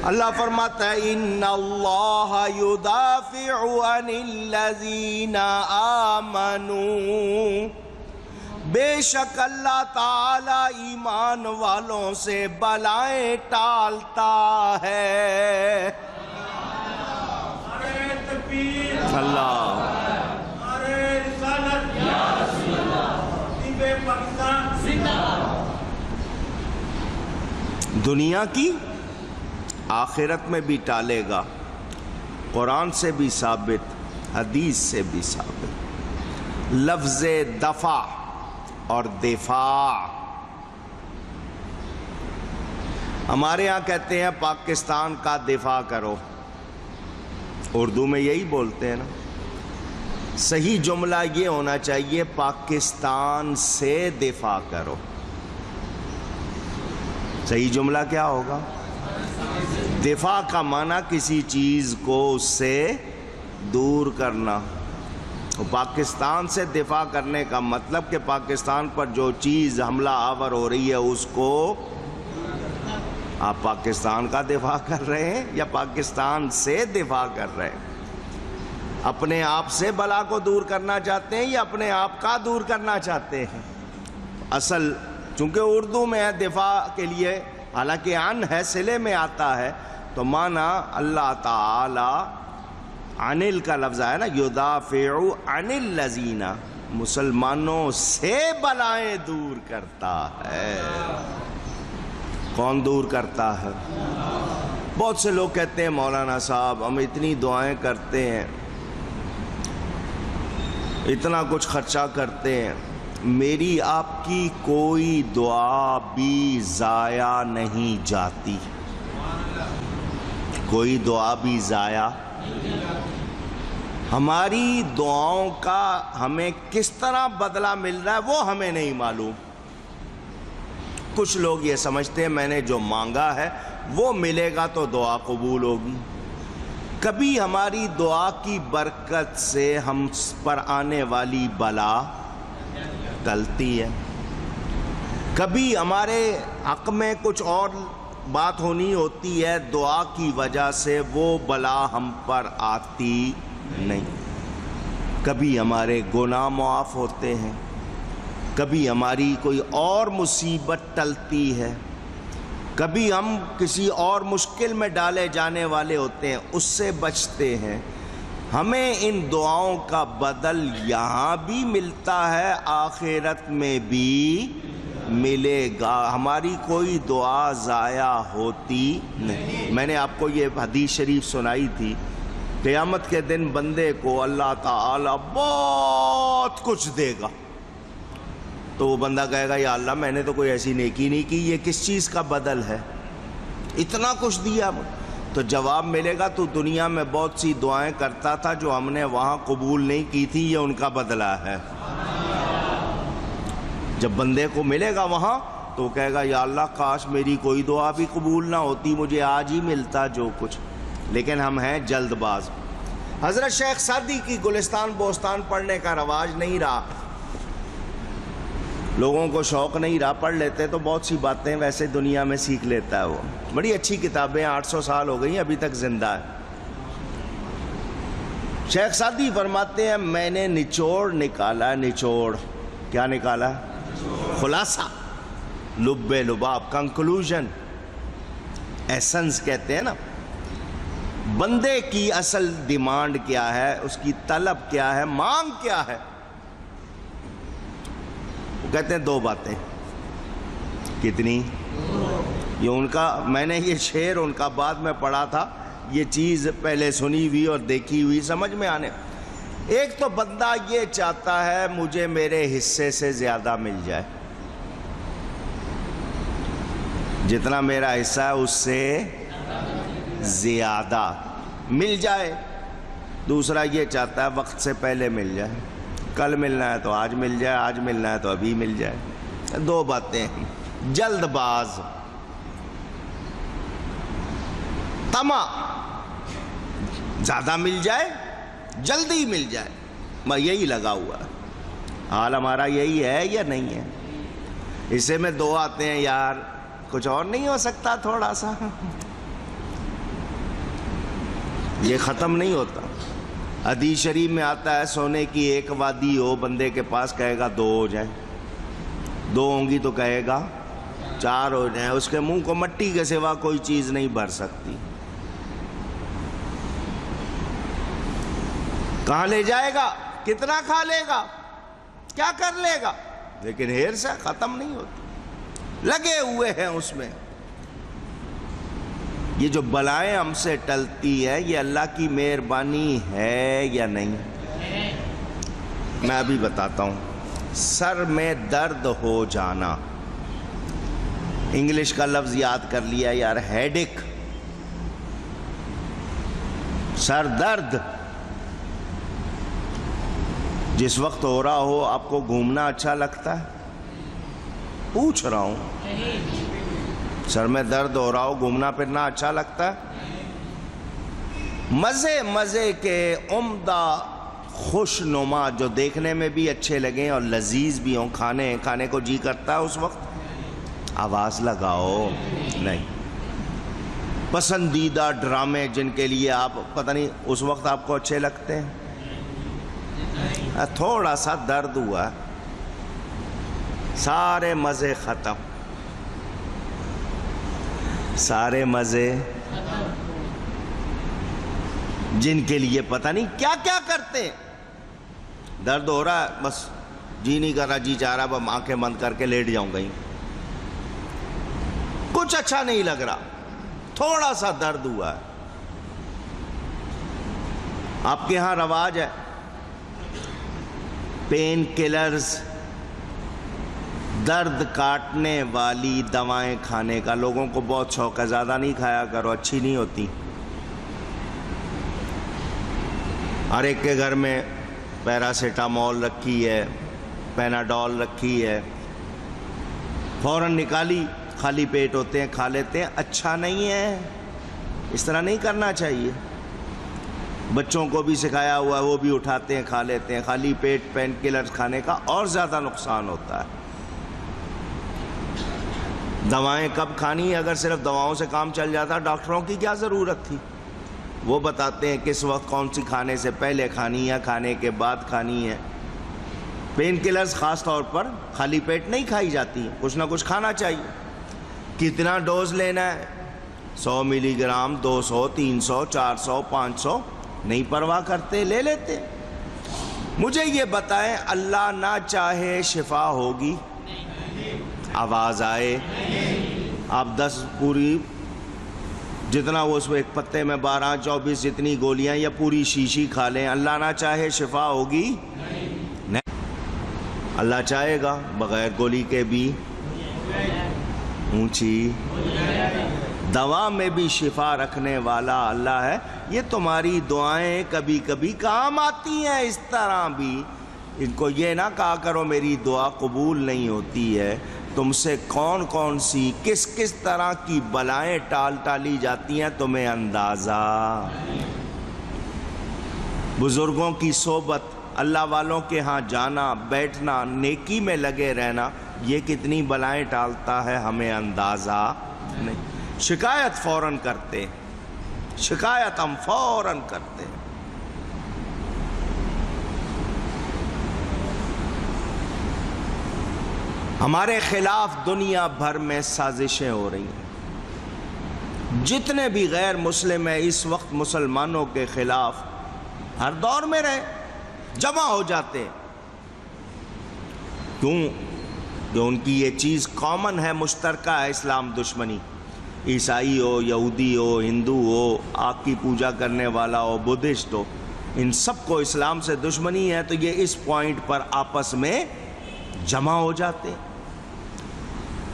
اللہ فرماتا ہے ان اللہ یدافع عن الذین آمنوا، بے شک اللہ تعالی ایمان والوں سے بلائیں ٹالتا ہے۔ اللہ دنیا کی آخرت میں بھی ٹالے گا، قرآن سے بھی ثابت، حدیث سے بھی ثابت۔ لفظ دفع اور دفاع، ہمارے ہاں کہتے ہیں پاکستان کا دفاع کرو، اردو میں یہی بولتے ہیں نا۔ صحیح جملہ یہ ہونا چاہیے پاکستان سے دفاع کرو۔ صحیح جملہ کیا ہوگا؟ دفاع کا معنی کسی چیز کو اس سے دور کرنا۔ پاکستان سے دفاع کرنے کا مطلب کہ پاکستان پر جو چیز حملہ آور ہو رہی ہے اس کو آپ پاکستان کا دفاع کر رہے ہیں یا پاکستان سے دفاع کر رہے ہیں؟ اپنے آپ سے بلا کو دور کرنا چاہتے ہیں یا اپنے آپ کا دور کرنا چاہتے ہیں؟ اصل چونکہ اردو میں ہے دفاع کے لیے، حالانکہ عن ہے صلے میں آتا ہے، تو معنی اللہ تعالی عنل کا لفظ ہے نا، یدافع عن الذین، مسلمانوں سے بلائیں دور کرتا ہے۔ کون دور کرتا ہے؟ بہت سے لوگ کہتے ہیں مولانا صاحب ہم اتنی دعائیں کرتے ہیں، اتنا کچھ خرچہ کرتے ہیں، میری آپ کی کوئی دعا بھی ضائع نہیں جاتی، کوئی دعا بھی ضائع۔ ہماری دعاؤں کا ہمیں کس طرح بدلہ مل رہا ہے وہ ہمیں نہیں معلوم۔ کچھ لوگ یہ سمجھتے ہیں میں نے جو مانگا ہے وہ ملے گا تو دعا قبول ہوگی۔ کبھی ہماری دعا کی برکت سے ہم پر آنے والی بلا ٹلتی ہے، کبھی ہمارے حق میں کچھ اور بات ہونی ہوتی ہے، دعا کی وجہ سے وہ بلا ہم پر آتی نہیں۔ کبھی ہمارے گناہ معاف ہوتے ہیں، کبھی ہماری کوئی اور مصیبت ٹلتی ہے، کبھی ہم کسی اور مشکل میں ڈالے جانے والے ہوتے ہیں، اس سے بچتے ہیں۔ ہمیں ان دعاؤں کا بدل یہاں بھی ملتا ہے، آخرت میں بھی ملے گا، ہماری کوئی دعا ضائع ہوتی نہیں۔ میں نے آپ کو یہ حدیث شریف سنائی تھی، قیامت کے دن بندے کو اللہ تعالی بہت کچھ دے گا، تو وہ بندہ کہے گا یا اللہ میں نے تو کوئی ایسی نیکی نہیں کی، یہ کس چیز کا بدل ہے، اتنا کچھ دیا۔ تو جواب ملے گا تو دنیا میں بہت سی دعائیں کرتا تھا جو ہم نے وہاں قبول نہیں کی تھی، یہ ان کا بدلہ ہے۔ جب بندے کو ملے گا وہاں تو وہ کہے گا یا اللہ کاش میری کوئی دعا بھی قبول نہ ہوتی، مجھے آج ہی ملتا جو کچھ، لیکن ہم ہیں جلد باز۔ حضرت شیخ سعدی کی گلستان بوستان پڑھنے کا رواج نہیں رہا، لوگوں کو شوق نہیں رہا، پڑھ لیتے تو بہت سی باتیں ویسے دنیا میں سیکھ لیتا ہے وہ۔ بڑی اچھی کتابیں 800 سال ہو گئی ہیں ابھی تک زندہ ہے۔ شیخ سعدی فرماتے ہیں میں نے نچوڑ نکالا، نچوڑ کیا نکالا؟ خلاصہ، لب لباب، کنکلوژن، ایسنس کہتے ہیں نا۔ بندے کی اصل ڈیمانڈ کیا ہے، اس کی طلب کیا ہے، مانگ کیا ہے؟ وہ کہتے ہیں دو باتیں۔ کتنی؟ یہ ان کا، میں نے یہ شعر ان کا بعد میں پڑھا تھا، یہ چیز پہلے سنی ہوئی اور دیکھی ہوئی سمجھ میں آنے۔ ایک تو بندہ یہ چاہتا ہے مجھے میرے حصے سے زیادہ مل جائے، جتنا میرا حصہ ہے اس سے زیادہ مل جائے۔ دوسرا یہ چاہتا ہے وقت سے پہلے مل جائے، کل ملنا ہے تو آج مل جائے، آج ملنا ہے تو ابھی مل جائے۔ دو باتیں ہیں، جلد باز، طمع، زیادہ مل جائے جلدی مل جائے، میں یہی لگا ہوا ہے۔ حال ہمارا یہی ہے یا نہیں ہے؟ اسے میں دو آتے ہیں یار، کچھ اور نہیں ہو سکتا تھوڑا سا؟ یہ ختم نہیں ہوتا. حدیث شریف میں آتا ہے سونے کی ایک وادی ہو بندے کے پاس کہے گا 2 ہو جائیں, 2 ہوں گی تو کہے گا 4 ہو جائیں. اس کے منہ کو مٹی کے سوا کوئی چیز نہیں بھر سکتی. کہاں لے جائے گا, کتنا کھا لے گا, کیا کر لے گا, لیکن ہیر سے ختم نہیں ہوتی, لگے ہوئے ہیں اس میں. یہ جو بلائیں ہم سے ٹلتی ہے یہ اللہ کی مہربانی ہے یا نہیں؟ میں ابھی بتاتا ہوں. سر میں درد ہو جانا, انگلش کا لفظ یاد کر لیا یار, ہیڈک, سر درد. جس وقت ہو رہا ہو آپ کو گھومنا اچھا لگتا ہے؟ پوچھ رہا ہوں. سر میں درد ہو رہا ہو گھومنا پھرنا اچھا لگتا ہے؟ مزے مزے کے عمدہ خوش نما جو دیکھنے میں بھی اچھے لگیں اور لذیذ بھی ہوں, کھانے کو جی کرتا ہے اس وقت؟ آواز لگاؤ. نہیں. پسندیدہ ڈرامے جن کے لیے آپ پتہ نہیں اس وقت آپ کو اچھے لگتے ہیں, تھوڑا سا درد ہوا سارے مزے ختم, سارے مزے. جن کے لیے پتہ نہیں کیا کیا کرتے ہیں. درد ہو رہا ہے بس جی نہیں کر رہا, جی چاہ رہا بس آنکھیں بند کر کے لیٹ جاؤں گا. کچھ اچھا نہیں لگ رہا, تھوڑا سا درد ہوا ہے. آپ کے ہاں رواج ہے پین کلرز, درد کاٹنے والی دوائیں کھانے کا. لوگوں کو بہت شوق ہے, زیادہ نہیں کھایا کرو, اچھی نہیں ہوتی. ہر ایک کے گھر میں پیراسیٹامول رکھی ہے, پیناڈول رکھی ہے, فوراً نکالی, خالی پیٹ ہوتے ہیں کھا لیتے ہیں. اچھا نہیں ہے, اس طرح نہیں کرنا چاہیے. بچوں کو بھی سکھایا ہوا ہے, وہ بھی اٹھاتے ہیں کھا لیتے ہیں. خالی پیٹ پین کلرز کھانے کا اور زیادہ نقصان ہوتا ہے. دوائیں کب کھانی؟ اگر صرف دواؤں سے کام چل جاتا ڈاکٹروں کی کیا ضرورت تھی؟ وہ بتاتے ہیں کس وقت کون سی کھانے سے پہلے کھانی ہے, کھانے کے بعد کھانی ہے. پین کلرز خاص طور پر خالی پیٹ نہیں کھائی جاتی ہیں, کچھ نہ کچھ کھانا چاہیے. کتنا ڈوز لینا ہے؟ 100 ملی گرام, 200, 300, 400, 500, نہیں پرواہ کرتے, لے لیتے. مجھے یہ بتائیں اللہ نہ چاہے شفا ہوگی؟ آواز آئے. آپ 10 پوری جتنا وہ اس میں ایک پتے میں 12, 24 جتنی گولیاں یا پوری شیشی کھا لیں, اللہ نہ چاہے شفا ہوگی؟ نہیں. اللہ چاہے گا بغیر گولی کے بھی اونچی. دوا میں بھی شفا رکھنے والا اللہ ہے. یہ تمہاری دعائیں کبھی کبھی کام آتی ہیں اس طرح بھی. ان کو یہ نہ کہا کرو میری دعا قبول نہیں ہوتی ہے. تم سے کون کون سی کس کس طرح کی بلائیں ٹالی جاتی ہیں تمہیں اندازہ. بزرگوں کی صحبت, اللہ والوں کے ہاں جانا بیٹھنا, نیکی میں لگے رہنا, یہ کتنی بلائیں ٹالتا ہے ہمیں اندازہ نہیں. شکایت فوراً کرتے, شکایت ہم فوراً کرتے. ہمارے خلاف دنیا بھر میں سازشیں ہو رہی ہیں. جتنے بھی غیر مسلم ہیں اس وقت مسلمانوں کے خلاف ہر دور میں رہے, جمع ہو جاتے. کیوں؟ جو ان کی یہ چیز کامن ہے, مشترکہ ہے, اسلام دشمنی. عیسائی ہو, یہودی ہو, ہندو ہو, آگ کی پوجا کرنے والا ہو, بدھسٹ ہو, ان سب کو اسلام سے دشمنی ہے. تو یہ اس پوائنٹ پر آپس میں جمع ہو جاتے.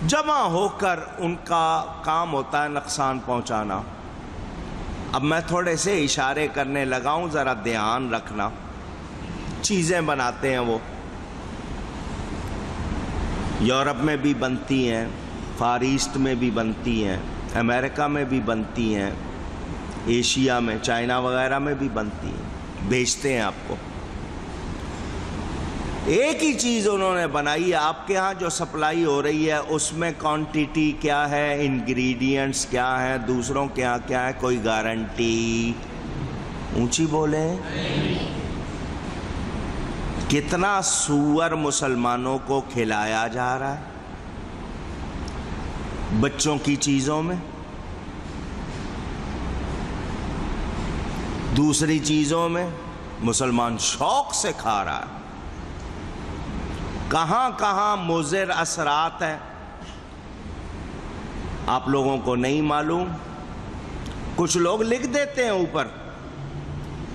جمع ہو کر ان کا کام ہوتا ہے نقصان پہنچانا. اب میں تھوڑے سے اشارے کرنے لگا ہوں, ذرا دھیان رکھنا. چیزیں بناتے ہیں وہ, یورپ میں بھی بنتی ہیں, فار ایسٹ میں بھی بنتی ہیں, امریکہ میں بھی بنتی ہیں, ایشیا میں چائنا وغیرہ میں بھی بنتی ہیں, بیچتے ہیں آپ کو. ایک ہی چیز انہوں نے بنائی ہے. آپ کے ہاں جو سپلائی ہو رہی ہے اس میں کوانٹیٹی کیا ہے, انگریڈینٹس کیا ہیں, دوسروں کے ہاں کیا ہے, کوئی گارنٹی اونچی بولیں. کتنا سور مسلمانوں کو کھلایا جا رہا ہے بچوں کی چیزوں میں، دوسری چیزوں میں مسلمان شوق سے کھا رہا ہے. کہاں کہاں مضر اثرات ہیں آپ لوگوں کو نہیں معلوم. کچھ لوگ لکھ دیتے ہیں اوپر،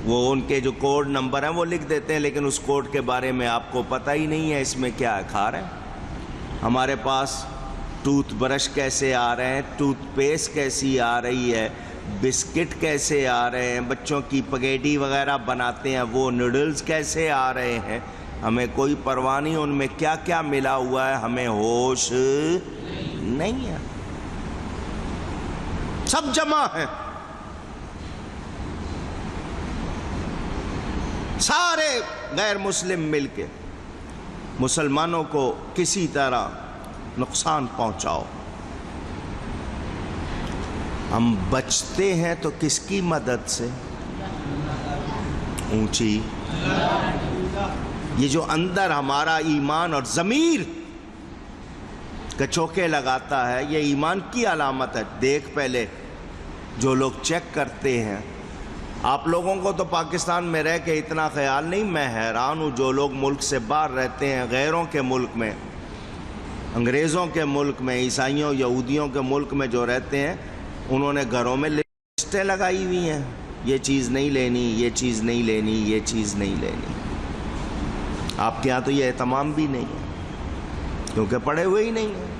وہ ان کے جو کوڈ نمبر ہیں وہ لکھ دیتے ہیں، لیکن اس کوڈ کے بارے میں آپ کو پتہ ہی نہیں ہے اس میں کیا ہے. کھا رہے ہیں. ہمارے پاس ٹوتھ برش کیسے آ رہے ہیں، ٹوتھ پیسٹ کیسی آ رہی ہے، بسکٹ کیسے آ رہے ہیں، بچوں کی پگیٹی وغیرہ بناتے ہیں وہ نوڈلز کیسے آ رہے ہیں. ہمیں کوئی پرواہ نہیں ان میں کیا کیا ملا ہوا ہے، ہمیں ہوش نہیں ہے. سب جمع ہے، سارے غیر مسلم مل کے مسلمانوں کو کسی طرح نقصان پہنچاؤ. ہم بچتے ہیں تو کس کی مدد سے؟ اونچی. یہ جو اندر ہمارا ایمان اور ضمیر کچوکے لگاتا ہے، یہ ایمان کی علامت ہے. دیکھ پہلے جو لوگ چیک کرتے ہیں، آپ لوگوں کو تو پاکستان میں رہ کے اتنا خیال نہیں. میں حیران ہوں جو لوگ ملک سے باہر رہتے ہیں، غیروں کے ملک میں، انگریزوں کے ملک میں، عیسائیوں یہودیوں کے ملک میں جو رہتے ہیں، انہوں نے گھروں میں لسٹیں لگائی ہوئی ہیں، یہ چیز نہیں لینی، یہ چیز نہیں لینی، یہ چیز نہیں لینی. آپ کے ہاں تو یہ اہتمام بھی نہیں ہے کیونکہ پڑھے ہوئے ہی نہیں ہیں.